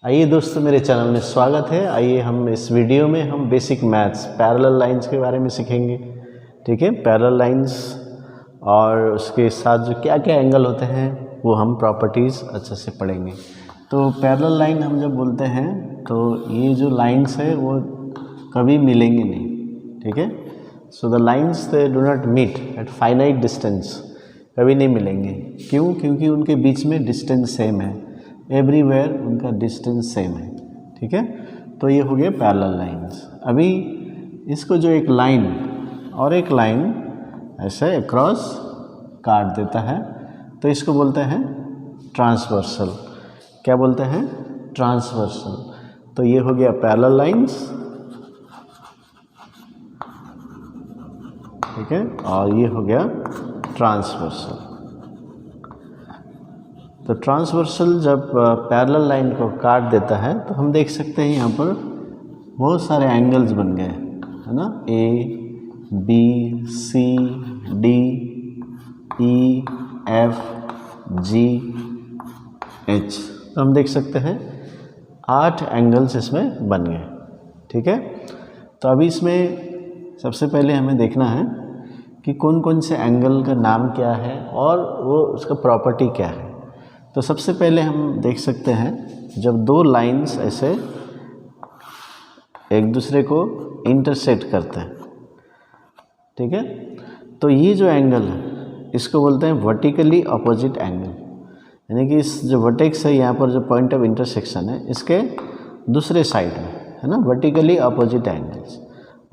आइए दोस्तों, मेरे चैनल में स्वागत है। आइए हम इस वीडियो में हम बेसिक मैथ्स पैरेलल लाइंस के बारे में सीखेंगे। ठीक है, पैरेलल लाइंस और उसके साथ जो क्या क्या एंगल होते हैं वो हम प्रॉपर्टीज़ अच्छे से पढ़ेंगे। तो पैरेलल लाइन हम जब बोलते हैं तो ये जो लाइंस है वो कभी मिलेंगे नहीं। ठीक है, so the lines they do not meet at finite distance, कभी नहीं मिलेंगे। क्यों? क्योंकि उनके बीच में डिस्टेंस सेम है, एवरीवेयर उनका डिस्टेंस सेम है। ठीक है, तो ये हो गया पैरेलल लाइंस। अभी इसको जो एक लाइन और एक लाइन ऐसे अक्रॉस काट देता है तो इसको बोलते हैं ट्रांसवर्सल। क्या बोलते हैं? ट्रांसवर्सल। तो ये हो गया पैरेलल लाइंस, ठीक है, और ये हो गया ट्रांसवर्सल। तो ट्रांसवर्सल जब पैरेलल लाइन को काट देता है तो हम देख सकते हैं यहाँ पर बहुत सारे एंगल्स बन गए, है ना। ए, बी, सी, डी, ई, एफ, जी, एच। तो हम देख सकते हैं 8 एंगल्स इसमें बन गए। ठीक है, तो अभी इसमें सबसे पहले हमें देखना है कि कौन कौन से एंगल का नाम क्या है और वो उसका प्रॉपर्टी क्या है। तो सबसे पहले हम देख सकते हैं जब दो लाइंस ऐसे एक दूसरे को इंटरसेक्ट करते हैं, ठीक है, तो ये जो एंगल है इसको बोलते हैं वर्टिकली अपोजिट एंगल। यानी कि इस जो वर्टेक्स है यहाँ पर जो पॉइंट ऑफ इंटरसेक्शन है इसके दूसरे साइड में, है ना, वर्टिकली अपोजिट एंगल्स,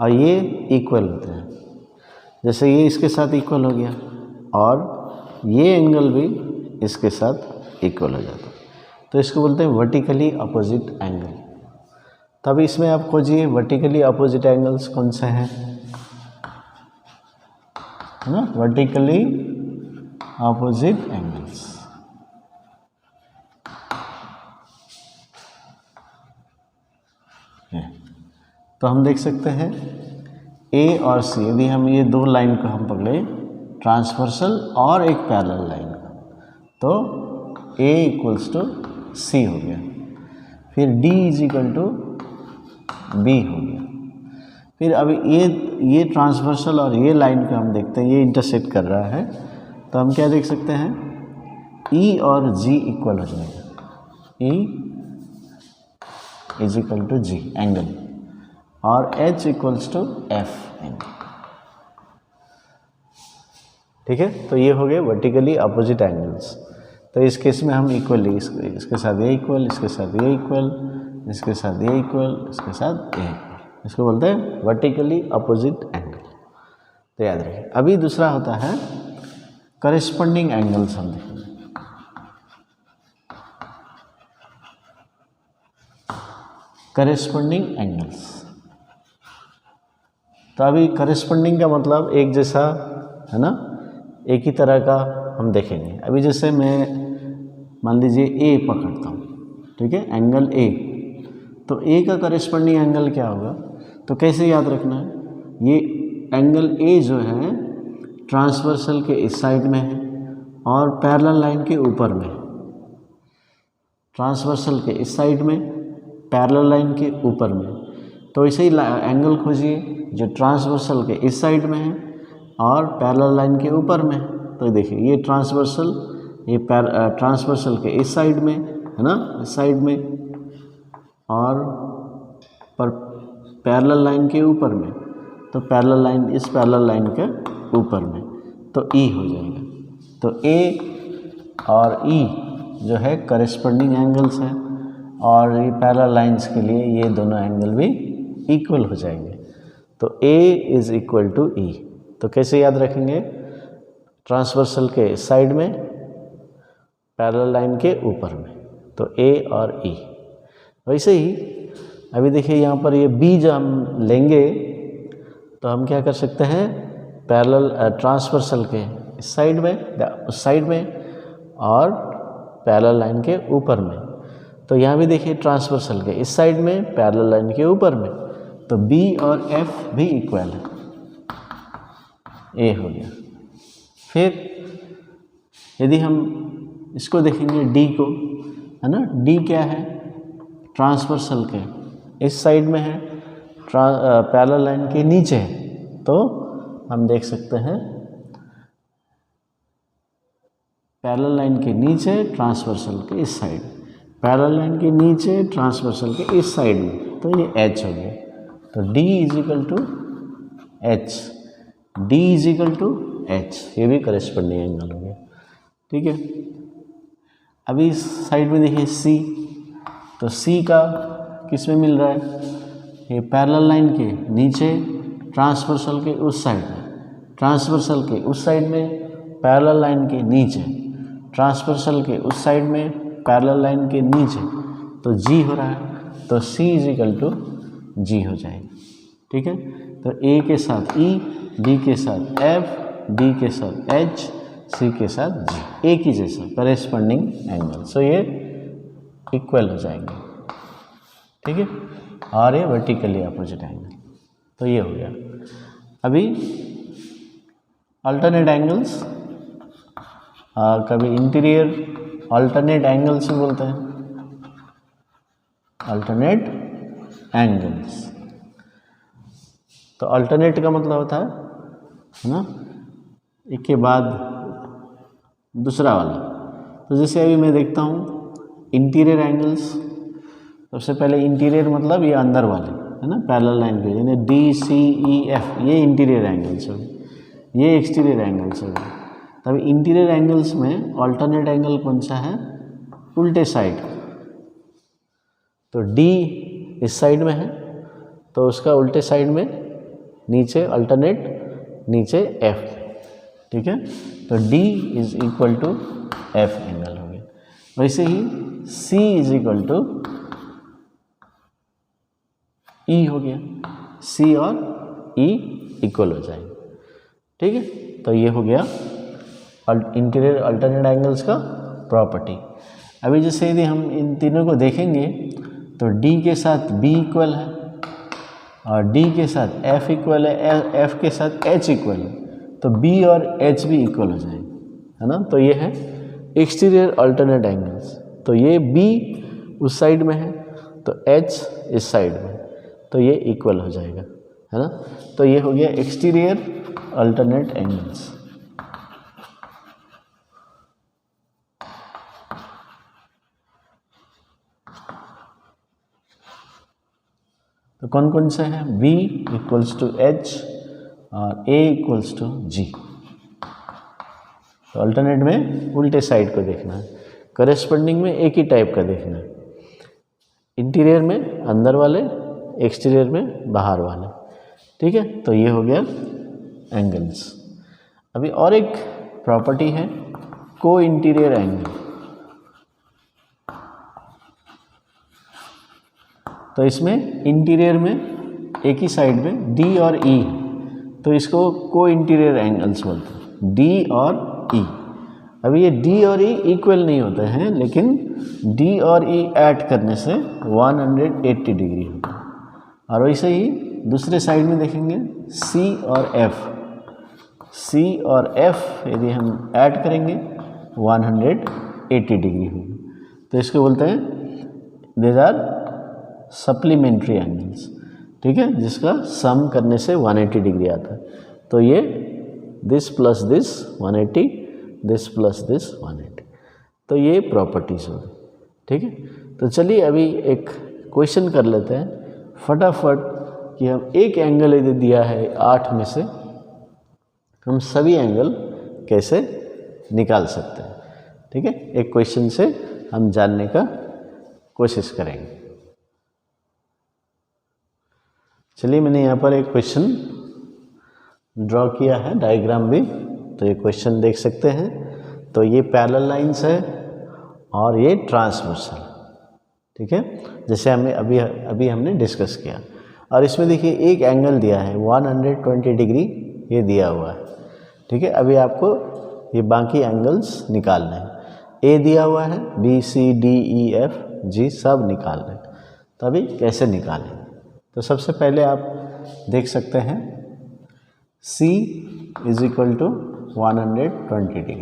और ये इक्वल होते हैं। जैसे ये इसके साथ इक्वल हो गया और ये एंगल भी इसके साथ इक्वल हो जाता है, तो इसको बोलते हैं वर्टिकली अपोजिट एंगल। तब इसमें आप खोजिए वर्टिकली अपोजिट एंगल्स कौन से हैं, है ना, वर्टिकली अपोजिट एंगल्स। तो हम देख सकते हैं ए और सी, यदि हम ये दो लाइन को हम पकड़े ट्रांसवर्सल और एक पैरेलल लाइन का, तो A इक्वल्स टू सी हो गया, फिर D is equal to B हो गया। फिर अभी ये ट्रांसवर्सल और ये लाइन को हम देखते हैं, ये इंटरसेक्ट कर रहा है, तो हम क्या देख सकते हैं E और G इक्वल हो जाएगा, E is equal to G angle, और H equals to F angle. ठीक है, तो ये हो गए वर्टिकली अपोजिट एंगल्स। तो इस केस में हम इक्वली इसके साथ ये इक्वल, इसके साथ ये इक्वल, इसके साथ ये इक्वल, इसके साथ ये इक्वल, इसको बोलते हैं वर्टिकली अपोजिट एंगल। तो याद रखिए। अभी दूसरा होता है करेस्पॉन्डिंग एंगल्स। हम देखेंगे करेस्पॉन्डिंग एंगल्स। तो अभी करेस्पॉन्डिंग का मतलब एक जैसा, है ना, एक ही तरह का हम देखेंगे। अभी जैसे मैं मान लीजिए ए पकड़ता हूँ, ठीक है, एंगल ए, तो ए का करेस्पॉन्डिंग एंगल क्या होगा? तो कैसे याद रखना है, ये एंगल ए जो है ट्रांसवर्सल के इस साइड में है और पैरेलल लाइन के ऊपर में, ट्रांसवर्सल के इस साइड में, पैरेलल लाइन के ऊपर में। तो ऐसे ही एंगल खोजिए जो ट्रांसवर्सल के इस साइड में है और पैरेलल लाइन के ऊपर में। तो देखिए ये ट्रांसवर्सल, ये ट्रांसवर्सल के इस साइड में, है ना, इस साइड में, और पर पैरेलल लाइन के ऊपर में, तो पैरेलल लाइन इस पैरेलल लाइन के ऊपर में, तो ई हो जाएगा। तो ए और ई जो है करेस्पॉन्डिंग एंगल्स हैं, और ये पैरेलल लाइंस के लिए ये दोनों एंगल भी इक्वल हो जाएंगे। तो ए इज इक्वल टू ई। तो कैसे याद रखेंगे? ट्रांसवर्सल के साइड में, पैरेलल लाइन के ऊपर में, तो ए और ई। वैसे ही अभी देखिए यहाँ पर ये बी जो हम लेंगे तो हम क्या कर सकते हैं, पैरेलल ट्रांसवर्सल के इस साइड में, उस साइड में, और पैरेलल लाइन के ऊपर में। तो यहाँ भी देखिए ट्रांसवर्सल के इस साइड में, पैरेलल लाइन के ऊपर में, तो बी और एफ भी इक्वल है, ए हो गया। फिर यदि हम इसको देखेंगे डी को, है ना, डी क्या है? ट्रांसवर्सल के इस साइड में है, पैरेलल लाइन के नीचे है, तो हम देख सकते हैं पैरेलल लाइन के नीचे ट्रांसवर्सल के इस साइड, पैरेलल लाइन के नीचे ट्रांसवर्सल के इस साइड में, तो ये H हो गया। तो D is equal to H, D is equal to H, ये भी करेस्पॉन्डिंग एंगल हो गया। ठीक है, अभी इस साइड में देखिए C, तो C का किस में मिल रहा है, ये पैरेलल लाइन के नीचे ट्रांसवर्सल के उस साइड में, ट्रांसवर्सल के उस साइड में पैरेलल लाइन के नीचे, ट्रांसवर्सल के उस साइड में पैरेलल लाइन के नीचे, तो G हो रहा है, तो C is equal to G हो जाएगा। ठीक है, तो A के साथ E, D के साथ F, D के साथ H, C के साथ G, एक ही जैसा करेस्पॉन्डिंग एंगल, सो ये इक्वल हो जाएंगे। ठीक है, और ये वर्टिकली अपोजिट एंगल, तो ये हो गया। अभी अल्टरनेट एंगल्स, कभी इंटीरियर अल्टरनेट एंगल्स भी बोलते हैं, अल्टरनेट एंगल्स। तो अल्टरनेट का मतलब होता है ना, एक के बाद दूसरा वाला। तो जैसे अभी मैं देखता हूँ इंटीरियर एंगल्स, सबसे पहले इंटीरियर मतलब ये अंदर वाले है ना, पैरेलल लाइन के, यानी DCEF, ये इंटीरियर एंगल्स हो गए, ये एक्सटीरियर एंगल्स हो गए। तब इंटीरियर एंगल्स में अल्टरनेट एंगल कौन सा है, उल्टे साइड, तो D इस साइड में है, तो उसका उल्टे साइड में नीचे अल्टरनेट, नीचे F। ठीक है, तो D is equal to F angle हो गया। वैसे ही C is equal to E हो गया, C और E इक्वल हो जाएंगे। ठीक है, तो ये हो गया इंटीरियर अल्टरनेट एंगल्स का प्रॉपर्टी। अभी जैसे यदि हम इन तीनों को देखेंगे तो D के साथ B इक्वल है और D के साथ F इक्वल है, F के साथ H इक्वल है, तो B और H भी इक्वल हो जाएंगे, है ना। तो ये है एक्सटीरियर अल्टरनेट एंगल्स। तो ये B उस साइड में है, तो H इस साइड में, तो ये इक्वल हो जाएगा, है ना। तो ये हो गया एक्सटीरियर अल्टरनेट एंगल्स। तो कौन कौन से हैं, B इक्वल्स टू H और A इक्वल्स टू G। तो अल्टरनेट में उल्टे साइड को देखना है, करेस्पॉन्डिंग में एक ही टाइप का देखना है, इंटीरियर में अंदर वाले, एक्सटीरियर में बाहर वाले। ठीक है, तो ये हो गया एंगल्स। अभी और एक प्रॉपर्टी है को इंटीरियर एंगल। तो इसमें इंटीरियर में एक ही साइड में D और E, तो इसको को इंटीरियर एंगल्स बोलते हैं, D और E। अभी ये D और E इक्वल नहीं होते हैं, लेकिन D और E ऐड करने से 180 डिग्री होता है। और वैसे ही दूसरे साइड में देखेंगे C और F, C और F यदि हम ऐड करेंगे 180 डिग्री होगी, तो इसको बोलते हैं दीज आर सप्लीमेंट्री एंगल्स। ठीक है, जिसका सम करने से 180 डिग्री आता है। तो ये this plus this 180, this plus this 180, तो ये प्रॉपर्टीज हो गई। ठीक है, तो चलिए अभी एक क्वेश्चन कर लेते हैं फटाफट कि हम एक एंगल यदि दिया है 8 में से, हम सभी एंगल कैसे निकाल सकते हैं। ठीक है, एक क्वेश्चन से हम जानने का कोशिश करेंगे। चलिए मैंने यहाँ पर एक क्वेश्चन ड्रॉ किया है, डायग्राम भी, तो ये क्वेश्चन देख सकते हैं। तो ये पैरेलल लाइंस है और ये ट्रांसवर्सल। ठीक है, जैसे हमें अभी हमने डिस्कस किया। और इसमें देखिए एक एंगल दिया है 120 डिग्री, ये दिया हुआ है। ठीक है, अभी आपको ये बाकी एंगल्स निकालने हैं। ए दिया हुआ है, B C D E F G सब निकालने हैं। तो अभी कैसे निकालें, तो सबसे पहले आप देख सकते हैं C is equal to 120 degree.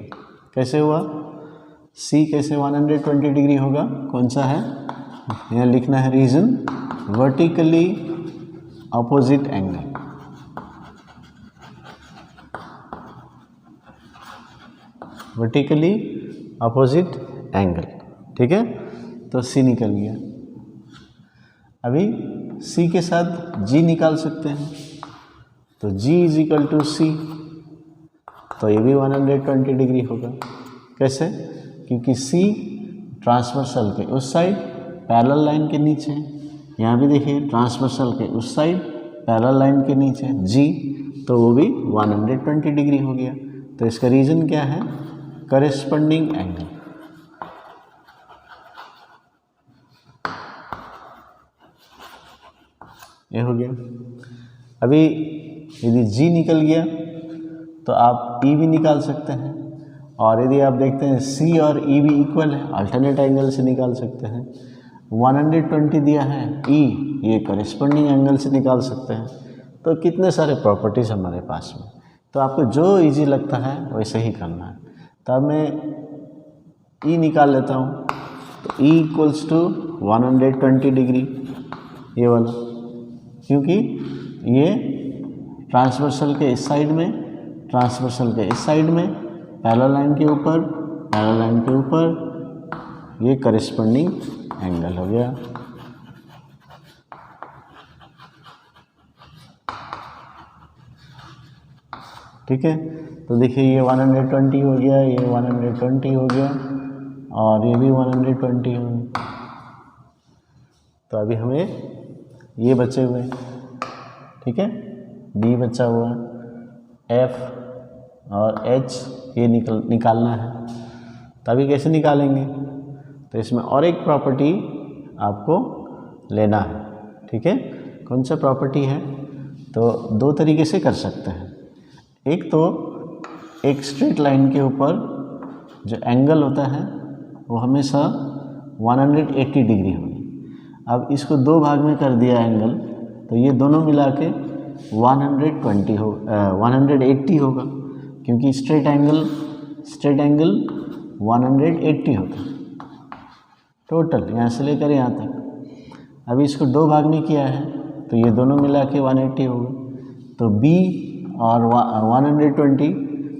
कैसे हुआ C, कैसे 120 डिग्री होगा, कौन सा है यहाँ लिखना है reason vertically opposite angle. Vertically opposite angle, ठीक है। तो सी निकल गया। अभी सी के साथ जी निकाल सकते हैं, तो जी इज इक्वल टू सी, तो ये भी 120 डिग्री होगा। कैसे? क्योंकि सी ट्रांसवर्सल के उस साइड पैरेलल लाइन के नीचे, यहाँ भी देखिए ट्रांसवर्सल के उस साइड पैरेलल लाइन के नीचे जी, तो वो भी 120 डिग्री हो गया। तो इसका रीज़न क्या है? Corresponding angle. ये हो गया। अभी यदि जी निकल गया तो आप ई भी निकाल सकते हैं, और यदि आप देखते हैं सी और ई भी इक्वल है, अल्टरनेट एंगल से निकाल सकते हैं। 120 दिया है ई, ये करेस्पॉन्डिंग एंगल से निकाल सकते हैं। तो कितने सारे प्रॉपर्टीज़ हमारे पास में, तो आपको जो इजी लगता है वैसे ही करना है। तो अब मैं ई निकाल लेता हूँ, तो ई इक्वल्स टू 120 डिग्री, ये वाला, क्योंकि ये ट्रांसवर्सल के इस साइड में, ट्रांसवर्सल के इस साइड में, पैरेलल लाइन के ऊपर, पैरेलल लाइन के ऊपर, ये करेस्पॉन्डिंग एंगल हो गया। ठीक है, तो देखिए ये 120 हो गया, ये 120 हो गया, और ये भी 120 हो गया। तो अभी हमें ये बचे हुए, ठीक है, बी बचा हुआ, एफ और एच ये निकालना है। तो अभी कैसे निकालेंगे? तो इसमें और एक प्रॉपर्टी आपको लेना है, ठीक है। कौन सा प्रॉपर्टी है? तो दो तरीके से कर सकते हैं। एक तो एक स्ट्रेट लाइन के ऊपर जो एंगल होता है वो हमेशा 180 डिग्री होगी। अब इसको दो भाग में कर दिया एंगल, तो ये दोनों मिला के 120 हो 180 होगा, क्योंकि स्ट्रेट एंगल 180 होता है टोटल, यहाँ से लेकर यहाँ तक। अभी इसको दो भाग में किया है, तो ये दोनों मिला के 180 होगा। तो B और 120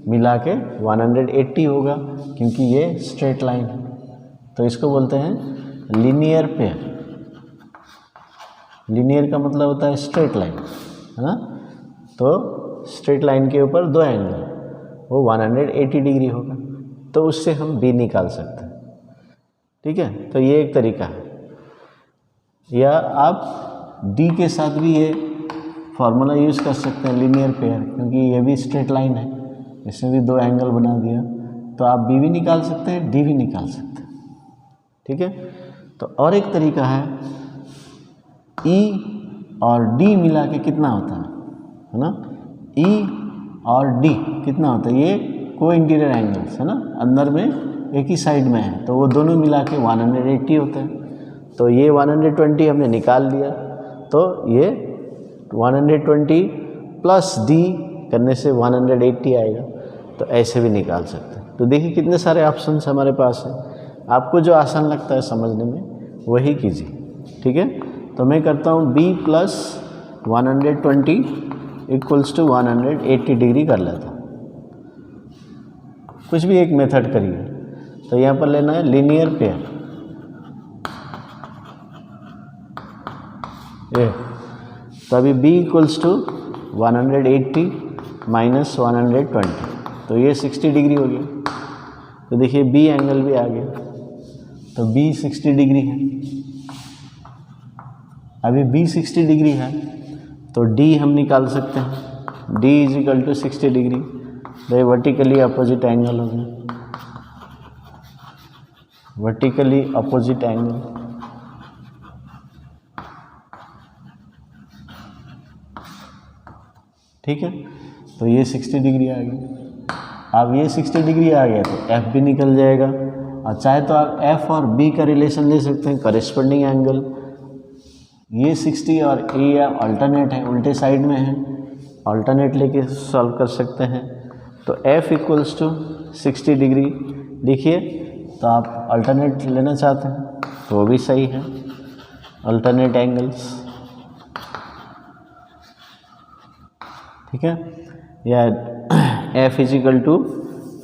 मिला के 180 होगा, क्योंकि ये स्ट्रेट लाइन है। तो इसको बोलते हैं लीनियर पेयर। लीनियर का मतलब होता है स्ट्रेट लाइन, है ना। तो स्ट्रेट लाइन के ऊपर दो एंगल, वो 180 डिग्री होगा, तो उससे हम B निकाल सकते हैं, ठीक है। तो ये एक तरीका है। या आप D के साथ भी ये फार्मूला यूज़ कर सकते हैं, लीनियर पेयर, क्योंकि ये भी स्ट्रेट लाइन है, इसमें भी दो एंगल बना दिया, तो आप B भी निकाल सकते हैं, D भी निकाल सकते हैं, ठीक है। तो और एक तरीका है, E और D मिला के कितना होता है ना, E और D कितना होता है? ये को इंटीरियर एंगल्स है ना, अंदर में एक ही साइड में है, तो वो दोनों मिला के 180 होता है। तो ये 120 हमने निकाल लिया, तो ये 120 प्लस D करने से 180 आएगा। तो ऐसे भी निकाल सकते हैं। तो देखिए कितने सारे ऑप्शंस हमारे पास हैं, आपको जो आसान लगता है समझने में वही कीजिए, ठीक है। तो मैं करता हूँ B plus 120 equals to 180 degree कर लेता हूँ। कुछ भी एक मेथड करिए। तो यहाँ पर लेना है लीनियर पेयर, ये तो अभी B इक्वल्स टू 180 माइनस 120, तो ये 60 डिग्री हो गया। तो देखिए B एंगल भी आ गया, तो B 60 डिग्री है। अभी B 60 डिग्री है, तो D हम निकाल सकते हैं, D is equal to 60 degree, तो वर्टिकली अपोजिट एंगल हो गया, वर्टिकली अपोजिट एंगल। ठीक है, तो ये 60 डिग्री आ गया। अब ये 60 डिग्री आ गया तो F भी निकल जाएगा, और चाहे तो आप F और B का रिलेशन ले सकते हैं, करेस्पॉन्डिंग एंगल। ये 60 और ये अल्टरनेट है, उल्टे साइड में है, अल्टरनेट लेके सॉल्व कर सकते हैं। तो F इक्वल्स टू 60 डिग्री, देखिए तो आप अल्टरनेट लेना चाहते हैं तो वो भी सही है, अल्टरनेट एंगल्स, ठीक है। या एफ इजिकल टू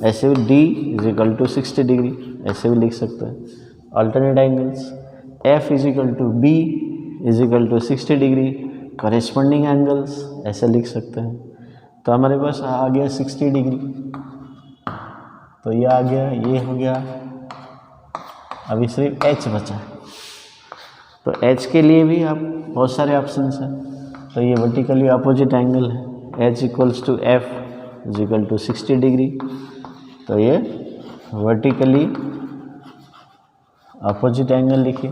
ऐसे भी डी इजिकल टू 60 डिग्री ऐसे भी लिख सकते हैं, alternate angles. F is equal to B is equal to 60 degree corresponding angles ऐसे लिख सकते हैं। तो हमारे पास आ गया 60 डिग्री, तो ये आ गया, ये हो गया। अभी सिर्फ एच बचा है, तो एच के लिए भी आप बहुत सारे ऑप्शंस हैं। तो ये वर्टिकली अपोजिट एंगल है, H equals to F is equal to 60 degree, तो ये वर्टिकली अपोजिट एंगल लिखिए,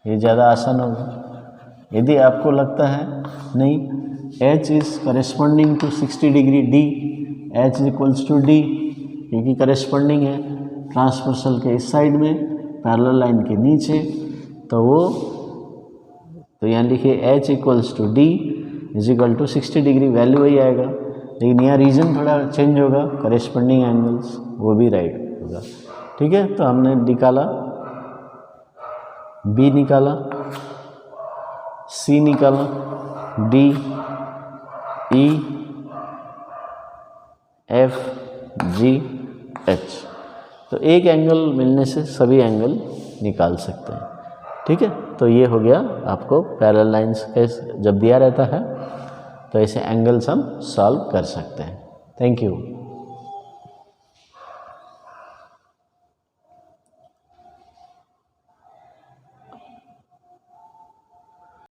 ये ज़्यादा आसान होगा। यदि आपको लगता है नहीं H is corresponding to 60 degree D, H equals to D, क्योंकि करेस्पॉन्डिंग है ट्रांसवर्सल के इस साइड में पैरेलल लाइन के नीचे, तो यहाँ लिखिए H equals to D is equal to 60 degree, value वही आएगा, लेकिन यहाँ रीजन थोड़ा चेंज होगा, करेस्पॉन्डिंग एंगल्स वो भी राइट होगा, ठीक है। तो हमने निकाला, बी निकाला, सी निकाला, डी, ई, एफ, जी, एच। तो एक एंगल मिलने से सभी एंगल निकाल सकते हैं, ठीक है। तो ये हो गया आपको पैरेलल लाइंस जब दिया रहता है तो ऐसे एंगल्स हम सॉल्व कर सकते हैं। Thank you.